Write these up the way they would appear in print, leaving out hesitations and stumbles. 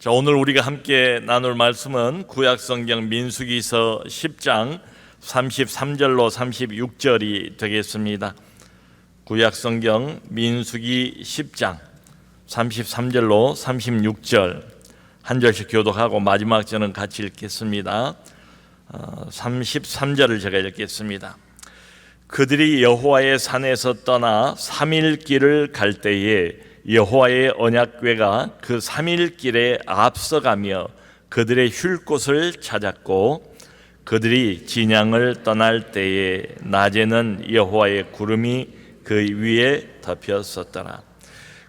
자, 오늘 우리가 함께 나눌 말씀은 구약성경 민수기서 10장 33절로 36절이 되겠습니다. 구약성경 민수기 10장 33절로 36절 한 절씩 교독하고 마지막 절은 같이 읽겠습니다. 33절을 제가 읽겠습니다. 그들이 여호와의 산에서 떠나 3일 길을 갈 때에 여호와의 언약궤가 그 3일 길에 앞서가며 그들의 쉴 곳을 찾았고, 그들이 진양을 떠날 때에 낮에는 여호와의 구름이 그 위에 덮였었더라.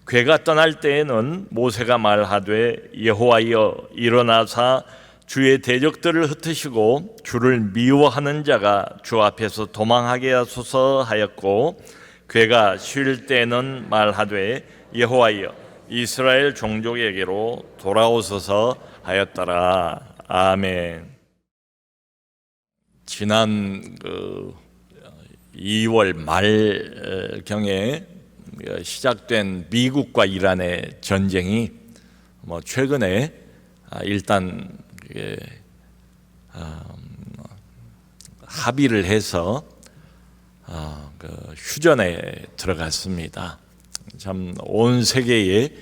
궤가 떠날 때에는 모세가 말하되 여호와여 일어나사 주의 대적들을 흩으시고 주를 미워하는 자가 주 앞에서 도망하게 하소서 하였고, 궤가 쉴 때에는 말하되 여호와여 이스라엘 종족에게로 돌아오소서 하였더라. 아멘. 지난 2월 말경에 시작된 미국과 이란의 전쟁이 최근에 일단 합의를 해서 휴전에 들어갔습니다. 참 온 세계에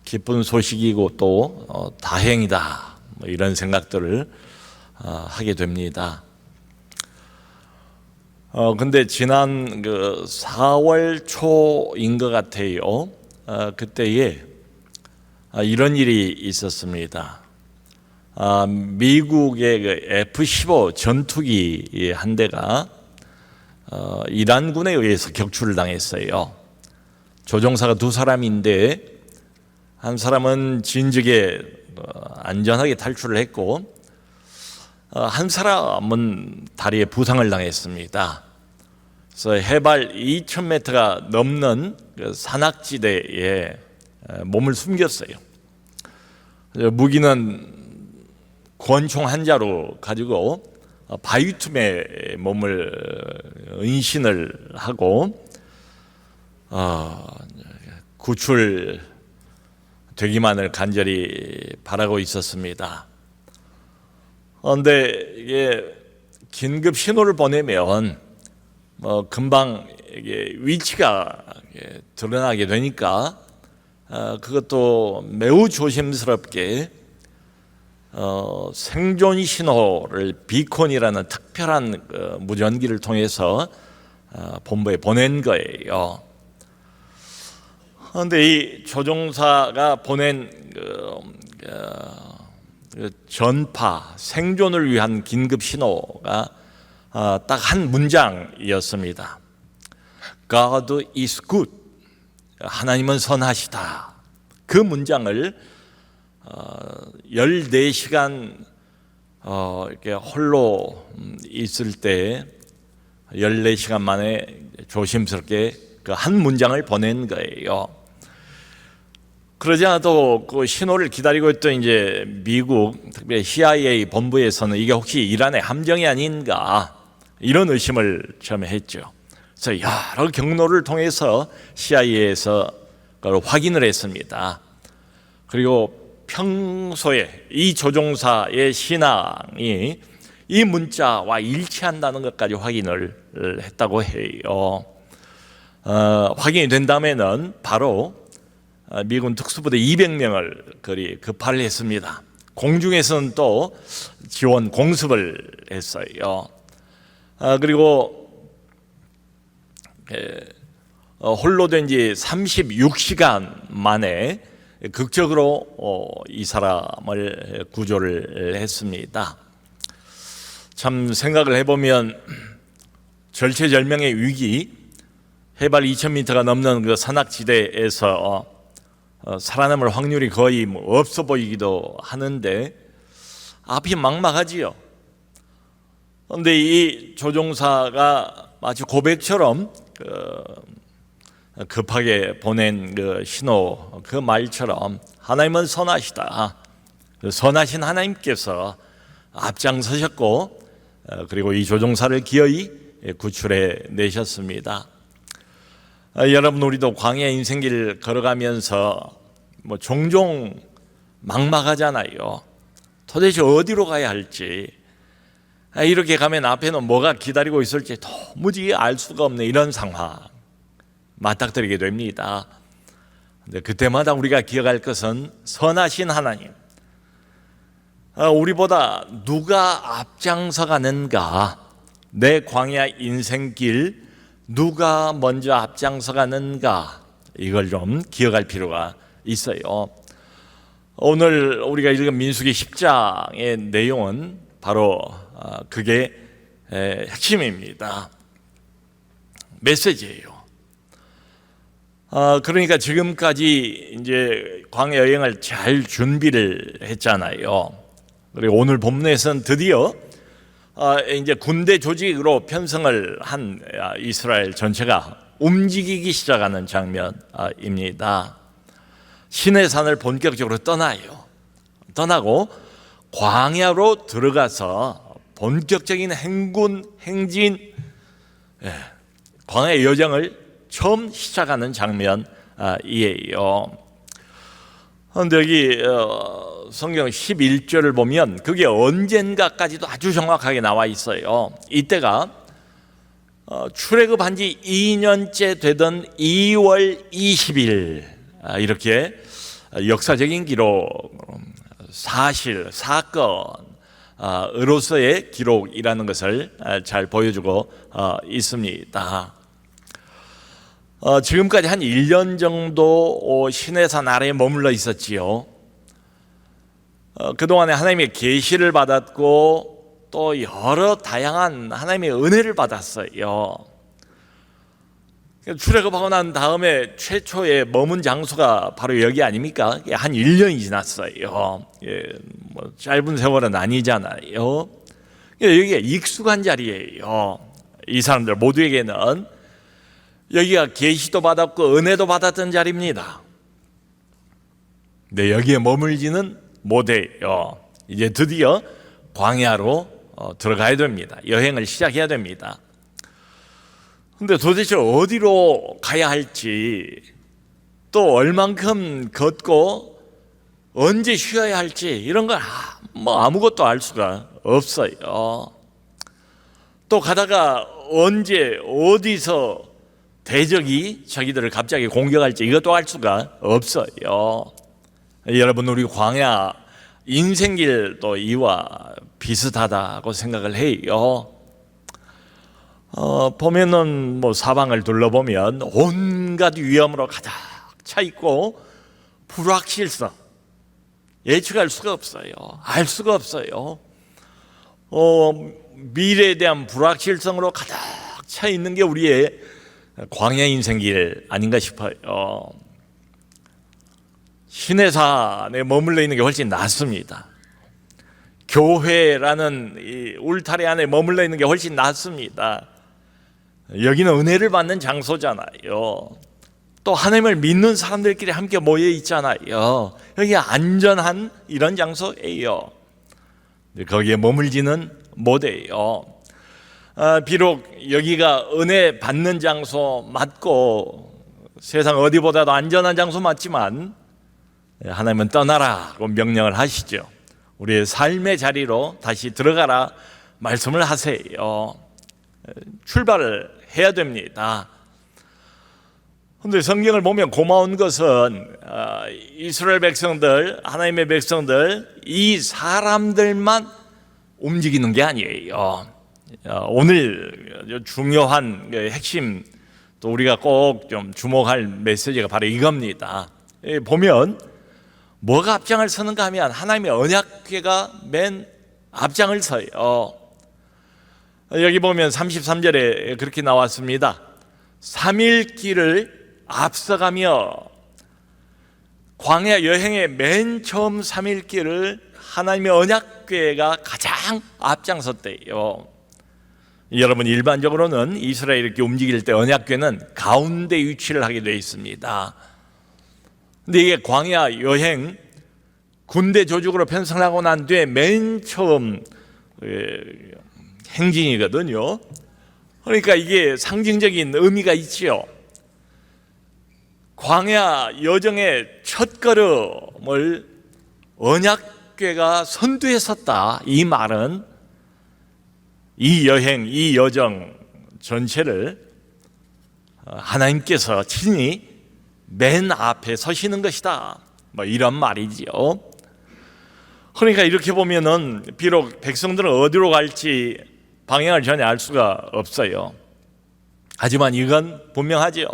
기쁜 소식이고 또 다행이다 이런 생각들을 하게 됩니다. 근데 지난 4월 초인 것 같아요. 그때에 이런 일이 있었습니다. 미국의 F-15 전투기 한 대가 이란군에 의해서 격추를 당했어요. 조종사가 두 사람인데 한 사람은 진즉에 안전하게 탈출을 했고, 한 사람은 다리에 부상을 당했습니다. 그래서 해발 2,000m가 넘는 산악지대에 몸을 숨겼어요. 무기는 권총 한 자루 가지고 바위 틈에 몸을 은신을 하고 구출되기만을 간절히 바라고 있었습니다. 그런데 이게 긴급 신호를 보내면 금방 이게 위치가 드러나게 되니까 그것도 매우 조심스럽게 생존 신호를 비콘이라는 특별한 무전기를 통해서 본부에 보낸 거예요. 그런데 이 조종사가 보낸 전파, 생존을 위한 긴급 신호가 딱 한 문장이었습니다. God is good. 하나님은 선하시다. 그 문장을 14시간 이렇게 홀로 있을 때 14시간 만에 조심스럽게 그 한 문장을 보낸 거예요. 그러지 않아도 그 신호를 기다리고 있던 이제 미국 특별히 CIA 본부에서는 이게 혹시 이란의 함정이 아닌가 이런 의심을 처음에 했죠. 그래서 여러 경로를 통해서 CIA에서 그걸 확인을 했습니다. 그리고 평소에 이 조종사의 신앙이 이 문자와 일치한다는 것까지 확인을 했다고 해요. 확인이 된 다음에는 바로 미군 특수부대 200명을 그리 급파를 했습니다. 공중에서는 또 지원 공습을 했어요. 그리고 홀로 된 지 36시간 만에 극적으로 이 사람을 구조를 했습니다. 참 생각을 해보면 절체절명의 위기, 해발 2,000m가 넘는 그 산악지대에서 살아남을 확률이 거의 없어 보이기도 하는데 앞이 막막하지요. 그런데 이 조종사가 마치 고백처럼 급하게 보낸 그 신호, 그 말처럼 하나님은 선하시다. 선하신 하나님께서 앞장서셨고, 그리고 이 조종사를 기어이 구출해 내셨습니다. 여러분, 우리도 광야 인생길 걸어가면서 뭐 종종 막막하잖아요. 도대체 어디로 가야 할지, 이렇게 가면 앞에는 뭐가 기다리고 있을지 도무지 알 수가 없는 이런 상황 맞닥뜨리게 됩니다. 근데 그때마다 우리가 기억할 것은 선하신 하나님, 우리보다 누가 앞장서 가는가, 내 광야 인생길 누가 먼저 앞장서 가는가, 이걸 좀 기억할 필요가 있어요. 오늘 우리가 읽은 민수기 10장의 내용은 바로 그게 핵심입니다. 메시지예요. 그러니까 지금까지 이제 광야 여행을 잘 준비를 했잖아요. 그리고 오늘 본문에서는 드디어 이제 군대 조직으로 편성을 한 이스라엘 전체가 움직이기 시작하는 장면입니다. 시내산을 본격적으로 떠나고 광야로 들어가서 본격적인 행진, 광야 여정을 처음 시작하는 장면이에요. 그런데 여기 성경 11절을 보면 그게 언젠가까지도 아주 정확하게 나와 있어요. 이때가 출애굽한 지 2년째 되던 2월 20일, 이렇게 역사적인 기록, 사실, 사건으로서의 기록이라는 것을 잘 보여주고 있습니다. 지금까지 한 1년 정도 시내산 아래에 머물러 있었지요. 그동안에 하나님의 계시를 받았고 또 여러 다양한 하나님의 은혜를 받았어요. 출애굽하고 난 다음에 최초에 머문 장소가 바로 여기 아닙니까? 한 1년이 지났어요. 뭐 짧은 세월은 아니잖아요. 여기가 익숙한 자리예요. 이 사람들 모두에게는 여기가 계시도 받았고 은혜도 받았던 자리입니다. 근데 여기에 머물지는 못해요. 이제 드디어 광야로 들어가야 됩니다. 여행을 시작해야 됩니다. 근데 도대체 어디로 가야 할지, 또 얼만큼 걷고 언제 쉬어야 할지, 이런 걸 아무것도 알 수가 없어요. 또 가다가 언제 어디서 대적이 자기들을 갑자기 공격할지 이것도 알 수가 없어요. 여러분, 우리 광야 인생길도 이와 비슷하다고 생각을 해요. 보면은 뭐 사방을 둘러보면 온갖 위험으로 가득 차 있고 불확실성, 예측할 수가 없어요. 알 수가 없어요. 미래에 대한 불확실성으로 가득 차 있는 게 우리의 광야 인생길 아닌가 싶어요. 시내산에 머물러 있는 게 훨씬 낫습니다. 교회라는 이 울타리 안에 머물러 있는 게 훨씬 낫습니다. 여기는 은혜를 받는 장소잖아요. 또 하나님을 믿는 사람들끼리 함께 모여 있잖아요. 여기가 안전한 이런 장소예요. 거기에 머물지는 못해요. 비록 여기가 은혜 받는 장소 맞고 세상 어디보다도 안전한 장소 맞지만 하나님은 떠나라고 명령을 하시죠. 우리의 삶의 자리로 다시 들어가라 말씀을 하세요. 출발을 해야 됩니다. 그런데 성경을 보면 고마운 것은 이스라엘 백성들, 하나님의 백성들, 이 사람들만 움직이는 게 아니에요. 오늘 중요한 핵심, 또 우리가 꼭 좀 주목할 메시지가 바로 이겁니다. 보면 뭐가 앞장을 서는가 하면 하나님의 언약궤가 맨 앞장을 서요. 여기 보면 33절에 그렇게 나왔습니다. 3일 길을 앞서가며, 광야 여행의 맨 처음 3일 길을 하나님의 언약궤가 가장 앞장섰대요. 여러분, 일반적으로는 이스라엘이 이렇게 움직일 때 언약궤는 가운데 위치를 하게 되어 있습니다. 근데 이게 광야 여행 군대 조직으로 편성하고 난 뒤에 맨 처음 행진이거든요. 그러니까 이게 상징적인 의미가 있지요. 광야 여정의 첫걸음을 언약궤가 선두에 섰다. 이 말은 이 여행, 이 여정 전체를 하나님께서 친히 맨 앞에 서시는 것이다. 이런 말이지요. 그러니까 이렇게 보면은 비록 백성들은 어디로 갈지 방향을 전혀 알 수가 없어요. 하지만 이건 분명하지요.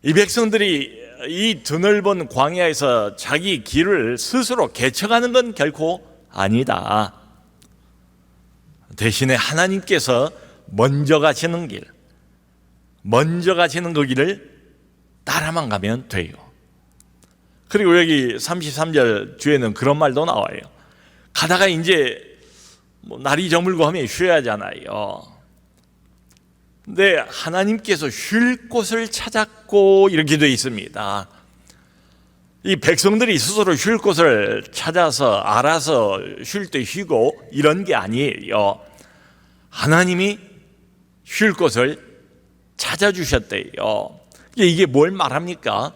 이 백성들이 이 드넓은 광야에서 자기 길을 스스로 개척하는 건 결코 아니다. 대신에 하나님께서 먼저 가시는 길, 먼저 가시는 그 길을 따라만 가면 돼요. 그리고 여기 33절 뒤에는 그런 말도 나와요. 가다가 이제 날이 저물고 하면 쉬어야 하잖아요. 근데 하나님께서 쉴 곳을 찾았고 이렇게 되어 있습니다. 이 백성들이 스스로 쉴 곳을 찾아서 알아서 쉴 때 쉬고 이런 게 아니에요. 하나님이 쉴 곳을 찾아주셨대요. 이게 뭘 말합니까?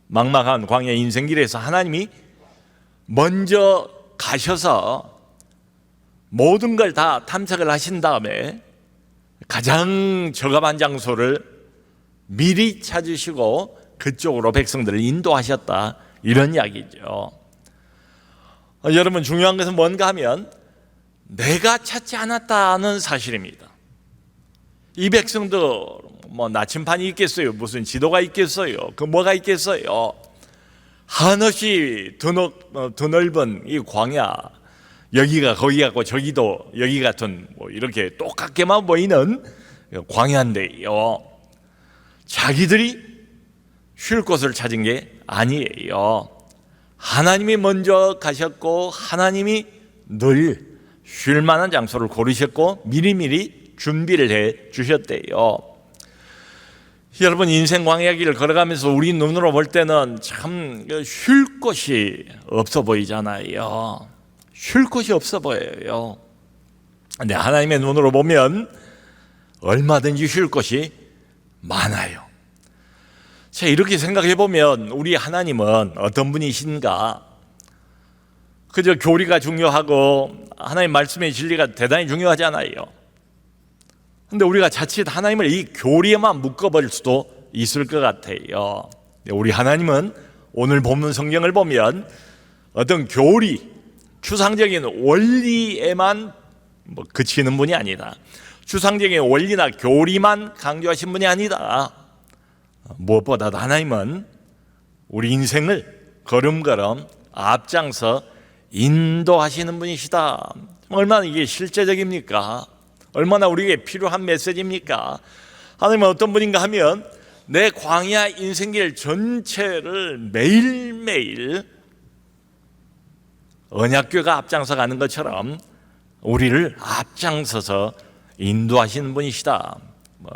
막막한 광야 인생길에서 하나님이 먼저 가셔서 모든 걸 다 탐색을 하신 다음에 가장 적합한 장소를 미리 찾으시고 그쪽으로 백성들을 인도하셨다, 이런 이야기죠. 여러분, 중요한 것은 뭔가 하면 내가 찾지 않았다는 사실입니다. 이 백성들 나침반이 있겠어요? 무슨 지도가 있겠어요? 그 뭐가 있겠어요? 한없이 드넓은 이 광야, 여기가 거기 같고 저기도 여기 같은 이렇게 똑같게만 보이는 광야인데요, 자기들이 쉴 곳을 찾은 게 아니에요. 하나님이 먼저 가셨고 하나님이 늘 쉴 만한 장소를 고르셨고 미리미리 준비를 해 주셨대요. 여러분, 인생 광야길을 걸어가면서 우리 눈으로 볼 때는 참 쉴 곳이 없어 보이잖아요. 쉴 곳이 없어 보여요. 근데 하나님의 눈으로 보면 얼마든지 쉴 곳이 많아요. 자, 이렇게 생각해 보면 우리 하나님은 어떤 분이신가? 그저 교리가 중요하고 하나님 말씀의 진리가 대단히 중요하잖아요. 근데 우리가 자칫 하나님을 이 교리에만 묶어버릴 수도 있을 것 같아요. 우리 하나님은 오늘 본문 성경을 보면 어떤 교리, 추상적인 원리에만 그치는 분이 아니다. 추상적인 원리나 교리만 강조하신 분이 아니다. 무엇보다도 하나님은 우리 인생을 걸음걸음 앞장서 인도하시는 분이시다. 얼마나 이게 실제적입니까? 얼마나 우리에게 필요한 메시지입니까? 하나님은 어떤 분인가 하면 내 광야 인생길 전체를 매일매일 언약궤가 앞장서 가는 것처럼 우리를 앞장서서 인도하시는 분이시다.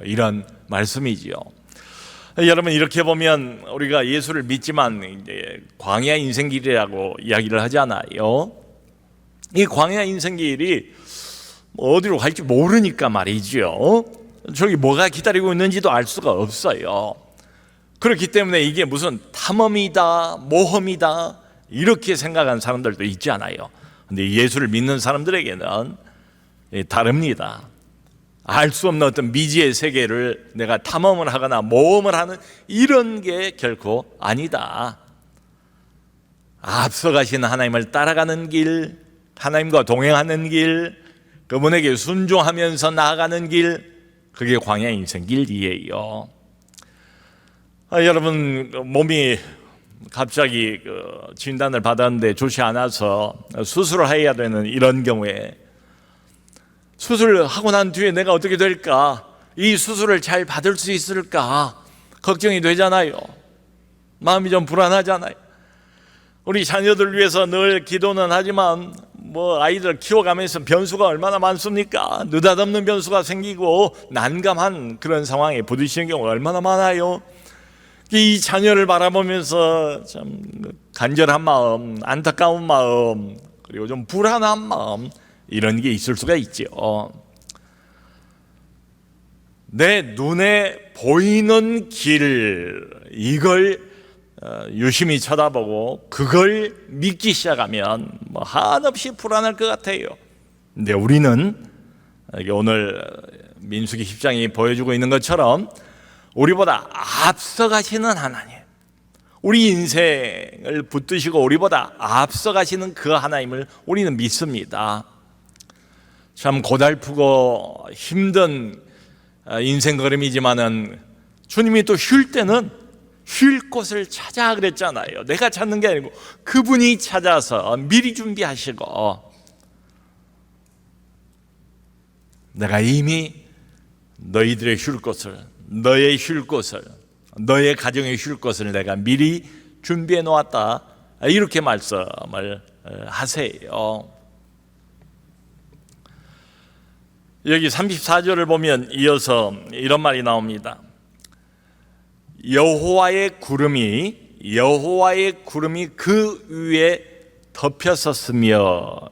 이런 말씀이지요. 여러분, 이렇게 보면 우리가 예수를 믿지만 이제 광야 인생길이라고 이야기를 하잖아요. 이 광야 인생길이 어디로 갈지 모르니까 말이죠. 저기 뭐가 기다리고 있는지도 알 수가 없어요. 그렇기 때문에 이게 무슨 탐험이다, 모험이다 이렇게 생각하는 사람들도 있잖아요. 근데 예수를 믿는 사람들에게는 다릅니다. 알 수 없는 어떤 미지의 세계를 내가 탐험을 하거나 모험을 하는 이런 게 결코 아니다. 앞서가신 하나님을 따라가는 길, 하나님과 동행하는 길, 그분에게 순종하면서 나아가는 길, 그게 광야 인생 길이에요. 여러분, 몸이 갑자기 진단을 받았는데 좋지 않아서 수술을 해야 되는 이런 경우에 수술을 하고 난 뒤에 내가 어떻게 될까? 이 수술을 잘 받을 수 있을까? 걱정이 되잖아요. 마음이 좀 불안하잖아요. 우리 자녀들 위해서 늘 기도는 하지만 아이들 키워가면서 변수가 얼마나 많습니까? 느닷없는 변수가 생기고 난감한 그런 상황에 부딪히는 경우가 얼마나 많아요. 이 자녀를 바라보면서 참 간절한 마음, 안타까운 마음, 그리고 좀 불안한 마음, 이런 게 있을 수가 있죠. 내 눈에 보이는 길, 이걸 유심히 쳐다보고 그걸 믿기 시작하면 뭐 한없이 불안할 것 같아요. 근데 우리는 오늘 민수기 10장이 보여주고 있는 것처럼 우리보다 앞서가시는 하나님, 우리 인생을 붙드시고 우리보다 앞서가시는 그 하나님을 우리는 믿습니다. 참 고달프고 힘든 인생 걸음이지만은 주님이 또 쉴 때는 쉴 곳을 찾아 그랬잖아요. 내가 찾는 게 아니고 그분이 찾아서 미리 준비하시고, 내가 이미 너희들의 쉴 곳을, 너의 쉴 곳을, 너의 가정의 쉴 곳을 내가 미리 준비해 놓았다, 이렇게 말씀을 하세요. 여기 34절을 보면 이어서 이런 말이 나옵니다. 여호와의 구름이 그 위에 덮였었으며.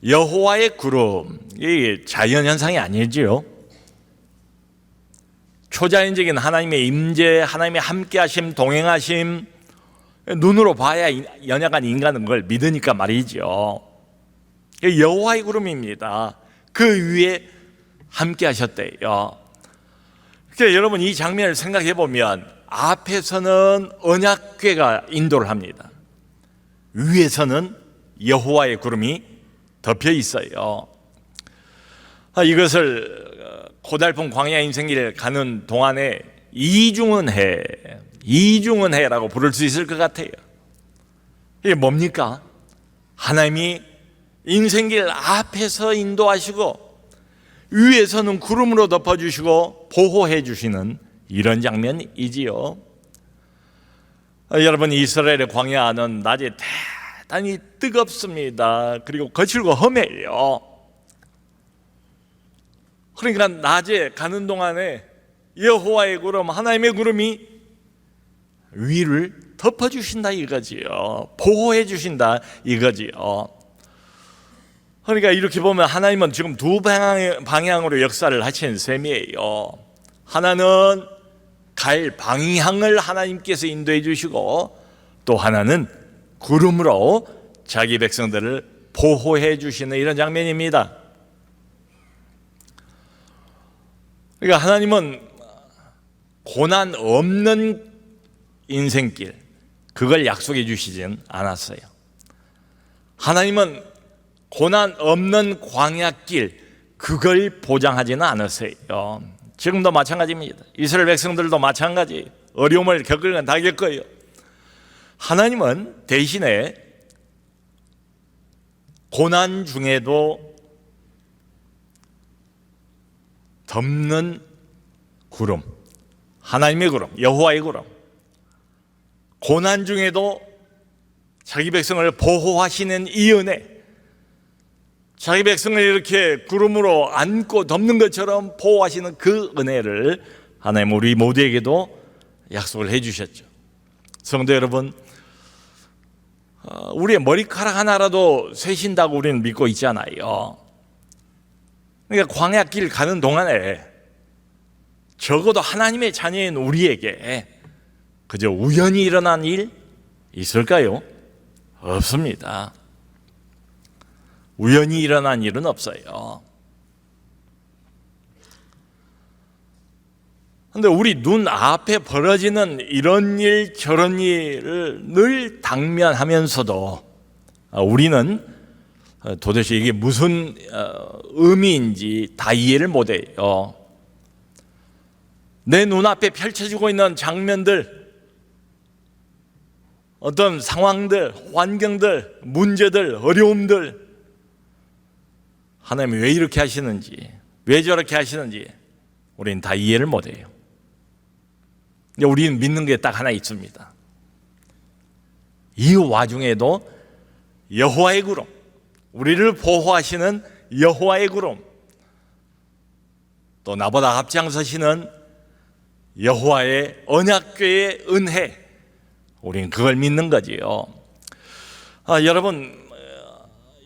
여호와의 구름, 이게 자연현상이 아니지요. 초자연적인 하나님의 임재, 하나님의 함께하심, 동행하심, 눈으로 봐야 연약한 인간은 그걸 믿으니까 말이죠. 여호와의 구름입니다. 그 위에 함께하셨대요. 그러니까 여러분, 이 장면을 생각해 보면 앞에서는 언약궤가 인도를 합니다. 위에서는 여호와의 구름이 덮여 있어요. 이것을 고달픈 광야 인생길을 가는 동안에 이중은혜라고 부를 수 있을 것 같아요. 이게 뭡니까? 하나님이 인생길 앞에서 인도하시고 위에서는 구름으로 덮어주시고 보호해 주시는 이런 장면이지요. 여러분, 이스라엘의 광야는 낮에 대단히 뜨겁습니다. 그리고 거칠고 험해요. 그러니까 낮에 가는 동안에 여호와의 구름, 하나님의 구름이 위를 덮어주신다 이거지요. 보호해 주신다 이거지요. 그러니까 이렇게 보면 하나님은 지금 두 방향으로 역사를 하시는 셈이에요. 하나는 갈 방향을 하나님께서 인도해 주시고, 또 하나는 구름으로 자기 백성들을 보호해 주시는 이런 장면입니다. 그러니까 하나님은 고난 없는 인생길, 그걸 약속해 주시진 않았어요. 하나님은 고난 없는 광야길, 그걸 보장하지는 않으세요. 지금도 마찬가지입니다. 이스라엘 백성들도 마찬가지, 어려움을 겪을 건 다 겪어요. 하나님은 대신에 고난 중에도 덮는 구름, 하나님의 구름, 여호와의 구름, 고난 중에도 자기 백성을 보호하시는 이 은혜, 자기 백성을 이렇게 구름으로 안고 덮는 것처럼 보호하시는 그 은혜를 하나님 우리 모두에게도 약속을 해주셨죠. 성도 여러분, 우리의 머리카락 하나라도 쇠신다고 우리는 믿고 있잖아요. 그러니까 광야길 가는 동안에 적어도 하나님의 자녀인 우리에게 그저 우연히 일어난 일 있을까요? 없습니다. 우연히 일어난 일은 없어요. 그런데 우리 눈 앞에 벌어지는 이런 일 저런 일을 늘 당면하면서도 우리는 도대체 이게 무슨 의미인지 다 이해를 못해요. 내 눈앞에 펼쳐지고 있는 장면들, 어떤 상황들, 환경들, 문제들, 어려움들, 하나님이 왜 이렇게 하시는지, 왜 저렇게 하시는지 우리는 다 이해를 못해요. 근데 우리는 믿는 게 딱 하나 있습니다. 이 와중에도 여호와의 구름, 우리를 보호하시는 여호와의 구름, 또 나보다 앞장서시는 여호와의 언약궤의 은혜, 우리는 그걸 믿는 거지요. 여러분,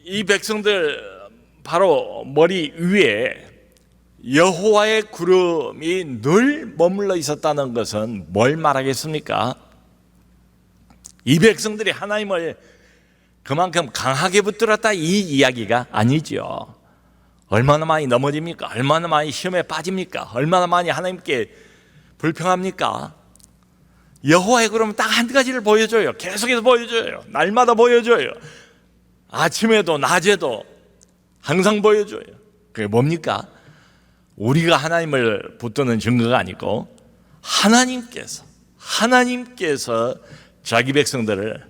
이 백성들 바로 머리 위에 여호와의 구름이 늘 머물러 있었다는 것은 뭘 말하겠습니까? 이 백성들이 하나님을 그만큼 강하게 붙들었다 이 이야기가 아니죠. 얼마나 많이 넘어집니까? 얼마나 많이 시험에 빠집니까? 얼마나 많이 하나님께 불평합니까? 여호와의 구름은 딱 한 가지를 보여줘요. 계속해서 보여줘요. 날마다 보여줘요. 아침에도 낮에도 항상 보여줘요. 그게 뭡니까? 우리가 하나님을 붙드는 증거가 아니고 하나님께서 자기 백성들을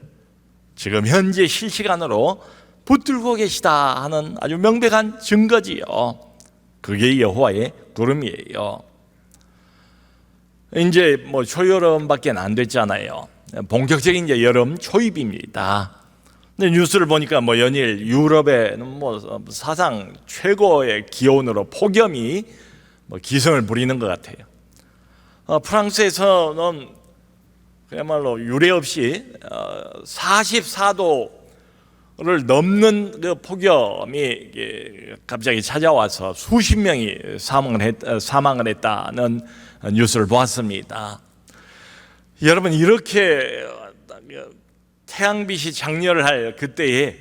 지금 현재 실시간으로 붙들고 계시다 하는 아주 명백한 증거지요. 그게 여호와의 구름이에요. 이제 초여름밖에 안 됐잖아요. 본격적인 이제 여름 초입입니다. 근데 뉴스를 보니까 연일 유럽에는 사상 최고의 기온으로 폭염이 기승을 부리는 것 같아요. 프랑스에서는 그야말로 유례 없이 44도를 넘는 그 폭염이 갑자기 찾아와서 수십 명이 사망을 했다는 뉴스를 보았습니다. 여러분, 이렇게 태양빛이 장렬을 할 그때에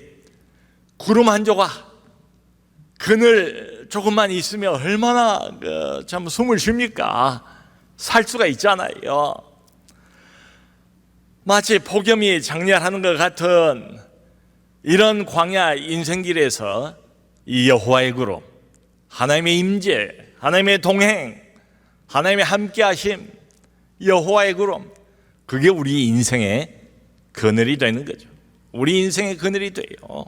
구름 한 조각, 그늘 조금만 있으면 얼마나 참 숨을 쉽니까? 살 수가 있잖아요. 마치 폭염이 장렬하는 것 같은 이런 광야 인생길에서 이 여호와의 구름, 하나님의 임재, 하나님의 동행, 하나님의 함께하심, 여호와의 구름, 그게 우리 인생의 그늘이 되는 거죠. 우리 인생의 그늘이 돼요.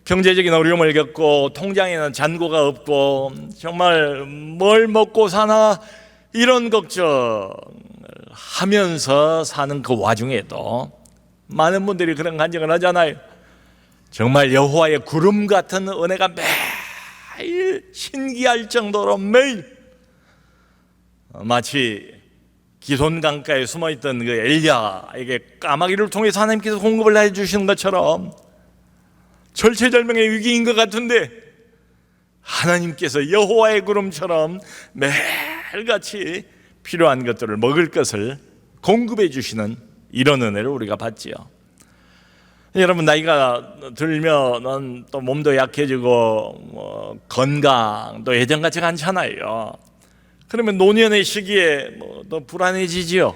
경제적인 어려움을 겪고 통장에는 잔고가 없고 정말 뭘 먹고 사나 이런 걱정을 하면서 사는 그 와중에도 많은 분들이 그런 간증을 하잖아요. 정말 여호와의 구름 같은 은혜가 매일 신기할 정도로 매일, 마치 기손 강가에 숨어있던 그 엘리야에게 까마귀를 통해서 하나님께서 공급을 해주시는 것처럼 절체절명의 위기인 것 같은데 하나님께서 여호와의 구름처럼 매일같이 필요한 것들을 먹을 것을 공급해 주시는 이런 은혜를 우리가 받지요. 여러분, 나이가 들면 또 몸도 약해지고 건강도 예전같이 않잖아요. 그러면 노년의 시기에 또 불안해지지요.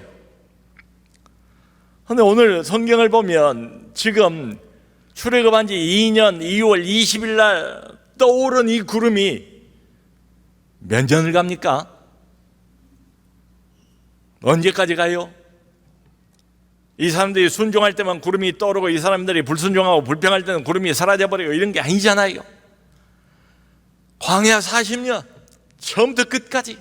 그런데 오늘 성경을 보면 지금 출애굽한 지 2년 2월 20일 날 떠오른 이 구름이 몇 년을 갑니까? 언제까지 가요? 이 사람들이 순종할 때만 구름이 떠오르고 이 사람들이 불순종하고 불평할 때는 구름이 사라져버리고 이런 게 아니잖아요. 광야 40년 처음부터 끝까지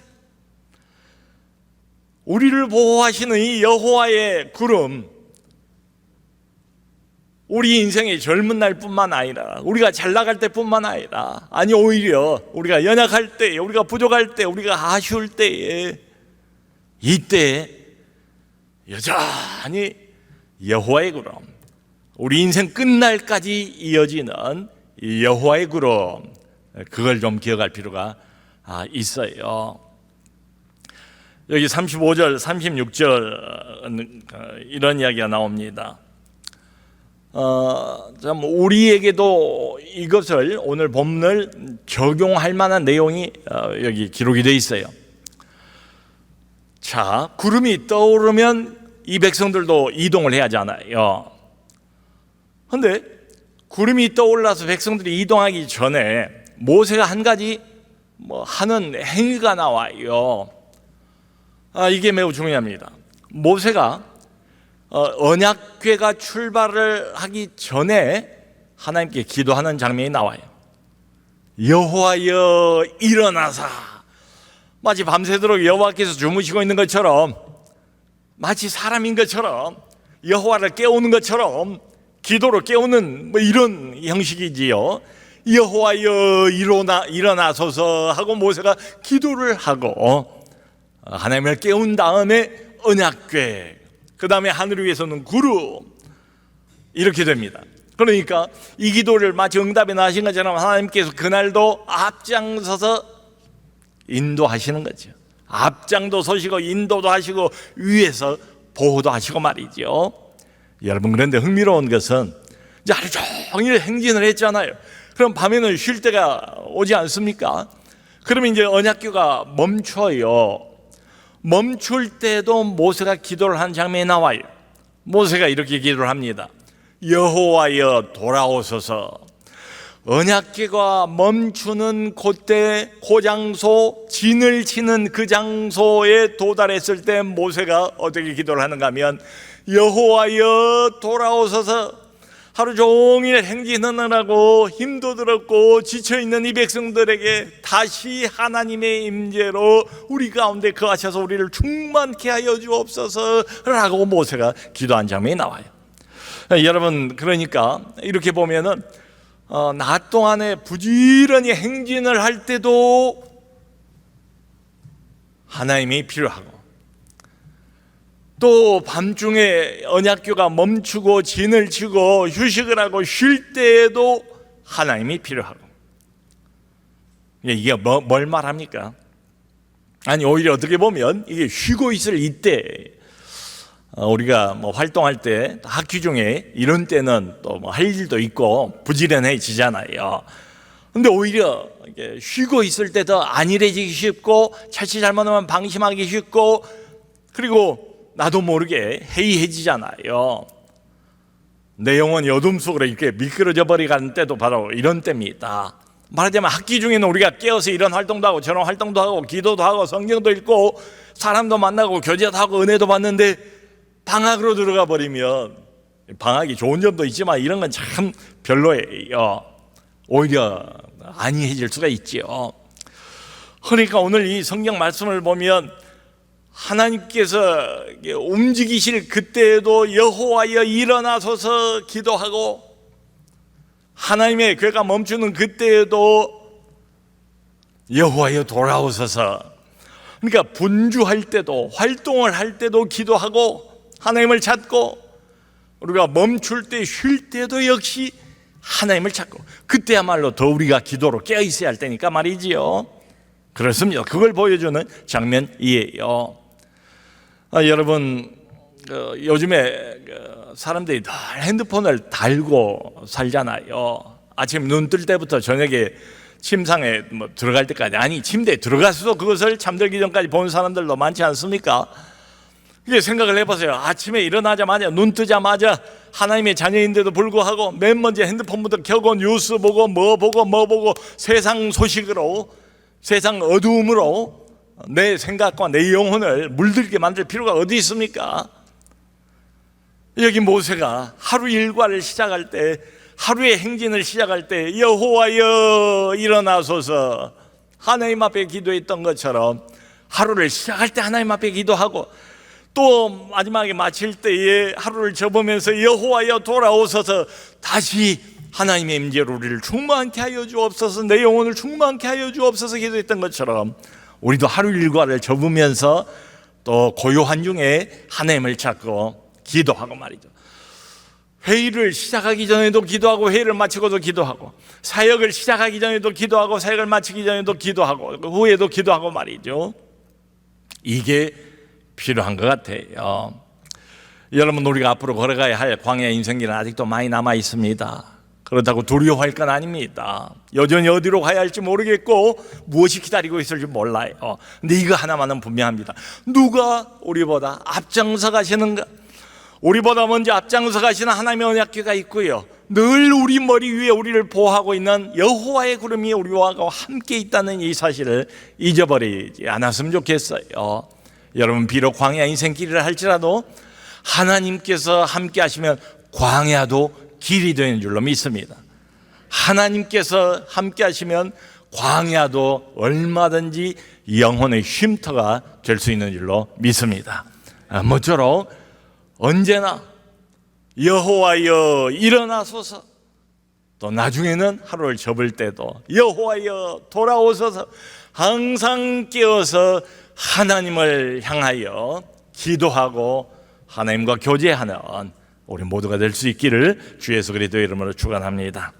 우리를 보호하시는 이 여호와의 구름, 우리 인생의 젊은 날뿐만 아니라 우리가 잘 나갈 때뿐만 아니라, 아니 오히려 우리가 연약할 때, 우리가 부족할 때, 우리가 아쉬울 때에, 이때 여전히 여호와의 구름, 우리 인생 끝날까지 이어지는 이 여호와의 구름, 그걸 좀 기억할 필요가 있어요. 여기 35절, 36절 이런 이야기가 나옵니다. 참 우리에게도 이것을 오늘 본문을 적용할 만한 내용이 여기 기록이 되어 있어요. 자, 구름이 떠오르면 이 백성들도 이동을 해야 하잖아요. 그런데 구름이 떠올라서 백성들이 이동하기 전에 모세가 한 가지 하는 행위가 나와요. 이게 매우 중요합니다. 모세가 언약궤가 출발을 하기 전에 하나님께 기도하는 장면이 나와요. 여호와여 일어나사, 마치 밤새도록 여호와께서 주무시고 있는 것처럼, 마치 사람인 것처럼 여호와를 깨우는 것처럼 기도로 깨우는 이런 형식이지요. 여호와여 일어나소서 하고 모세가 기도를 하고 하나님을 깨운 다음에 언약궤, 그 다음에 하늘 위에서는 구름, 이렇게 됩니다. 그러니까 이 기도를 마치 응답이 나신 것처럼 하나님께서 그날도 앞장서서 인도하시는 거죠. 앞장도 서시고 인도도 하시고 위에서 보호도 하시고 말이죠. 여러분, 그런데 흥미로운 것은 이제 하루 종일 행진을 했잖아요. 그럼 밤에는 쉴 때가 오지 않습니까? 그러면 이제 언약궤가 멈춰요. 멈출 때도 모세가 기도를 한 장면이 나와요. 모세가 이렇게 기도를 합니다. 여호와여 돌아오소서. 언약궤가 멈추는 그때 그 장소, 진을 치는 그 장소에 도달했을 때 모세가 어떻게 기도를 하는가 하면, 여호와여 돌아오소서. 하루 종일 행진하느라고 힘도 들었고 지쳐있는 이 백성들에게 다시 하나님의 임재로 우리 가운데 거하셔서 우리를 충만케 하여 주옵소서 라고 모세가 기도한 장면이 나와요. 여러분, 그러니까 이렇게 보면은 낮 동안에 부지런히 행진을 할 때도 하나님이 필요하고, 또 밤중에 언약궤가 멈추고 진을 치고 휴식을 하고 쉴 때에도 하나님이 필요하고. 이게 뭘 말합니까? 아니, 오히려 어떻게 보면 이게 쉬고 있을 이때, 우리가 뭐 활동할 때 학기 중에 이런 때는 또 뭐 할 일도 있고 부지런해지잖아요. 근데 오히려 이게 쉬고 있을 때 더 안일해지기 쉽고, 자칫 잘못하면 방심하기 쉽고, 그리고 나도 모르게 해이해지잖아요. 내 영혼이 어둠 속으로 이렇게 미끄러져 버리는 때도 바로 이런 때입니다. 말하자면 학기 중에는 우리가 깨어서 이런 활동도 하고 저런 활동도 하고 기도도 하고 성경도 읽고 사람도 만나고 교제도 하고 은혜도 받는데, 방학으로 들어가 버리면, 방학이 좋은 점도 있지만 이런 건 참 별로예요. 오히려 안이해질 수가 있죠. 그러니까 오늘 이 성경 말씀을 보면 하나님께서 움직이실 그때에도 여호와여 일어나소서 기도하고, 하나님의 궤가 멈추는 그때에도 여호와여 돌아오소서. 그러니까 분주할 때도, 활동을 할 때도 기도하고 하나님을 찾고, 우리가 멈출 때 쉴 때도 역시 하나님을 찾고, 그때야말로 더 우리가 기도로 깨어 있어야 할 때니까 말이지요. 그렇습니다. 그걸 보여주는 장면이에요. 여러분, 요즘에 사람들이 늘 핸드폰을 달고 살잖아요. 아침 눈 뜰 때부터 저녁에 침상에 들어갈 때까지, 아니 침대에 들어가서도 그것을 잠들기 전까지 보는 사람들도 많지 않습니까? 이게 생각을 해보세요. 아침에 일어나자마자, 눈 뜨자마자 하나님의 자녀인데도 불구하고 맨 먼저 핸드폰부터 켜고 뉴스 보고 뭐 보고 세상 소식으로, 세상 어두움으로 내 생각과 내 영혼을 물들게 만들 필요가 어디 있습니까? 여기 모세가 하루 일과를 시작할 때, 하루의 행진을 시작할 때 여호와여 일어나소서 하나님 앞에 기도했던 것처럼 하루를 시작할 때 하나님 앞에 기도하고, 또 마지막에 마칠 때에 하루를 접으면서 여호와여 돌아오소서 다시 하나님의 임재로 우리를 충만케 하여 주옵소서, 내 영혼을 충만케 하여 주옵소서 기도했던 것처럼 우리도 하루 일과를 접으면서 또 고요한 중에 하나님을 찾고 기도하고 말이죠. 회의를 시작하기 전에도 기도하고, 회의를 마치고도 기도하고, 사역을 시작하기 전에도 기도하고, 사역을 마치기 전에도 기도하고, 그 후에도 기도하고 말이죠. 이게 필요한 것 같아요. 여러분, 우리가 앞으로 걸어가야 할 광야 인생길은 아직도 많이 남아 있습니다. 그렇다고 두려워할 건 아닙니다. 여전히 어디로 가야 할지 모르겠고 무엇이 기다리고 있을지 몰라요. 근데 이거 하나만은 분명합니다. 누가 우리보다 앞장서 가시는가? 우리보다 먼저 앞장서 가시는 하나님의 언약궤가 있고요, 늘 우리 머리 위에 우리를 보호하고 있는 여호와의 구름이 우리와 함께 있다는 이 사실을 잊어버리지 않았으면 좋겠어요. 여러분, 비록 광야 인생길을 할지라도 하나님께서 함께 하시면 광야도 길이 되는 줄로 믿습니다. 하나님께서 함께 하시면 광야도 얼마든지 영혼의 쉼터가 될 수 있는 줄로 믿습니다. 모쪼록 언제나 여호와여 일어나소서, 또 나중에는 하루를 접을 때도 여호와여 돌아오소서, 항상 깨어서 하나님을 향하여 기도하고 하나님과 교제하는 우리 모두가 될 수 있기를 주 예수 그리스도의 이름으로 축원합니다.